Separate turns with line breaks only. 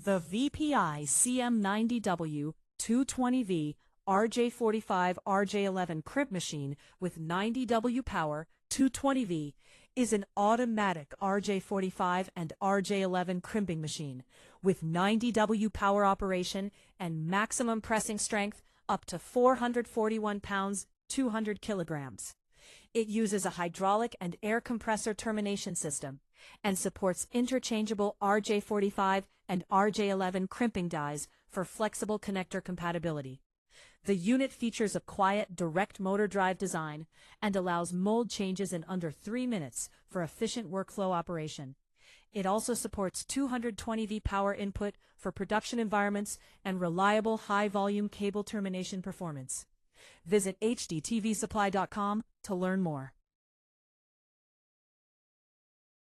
The VPI CM-90W-220V RJ45 RJ11 Crimp Machine with 90W power, 220V, is an automatic RJ45 and RJ11 crimping machine with 90W power operation and maximum pressing strength up to 441 pounds, 200 kilograms. It uses a hydraulic and air compressor termination system and supports interchangeable RJ45 and RJ11 crimping dies for flexible connector compatibility. The unit features a quiet, direct motor drive design and allows mold changes in under 3 minutes for efficient workflow operation. It also supports 220V power input for production environments and reliable high-volume cable termination performance. Visit HDTVSupply.com to learn more.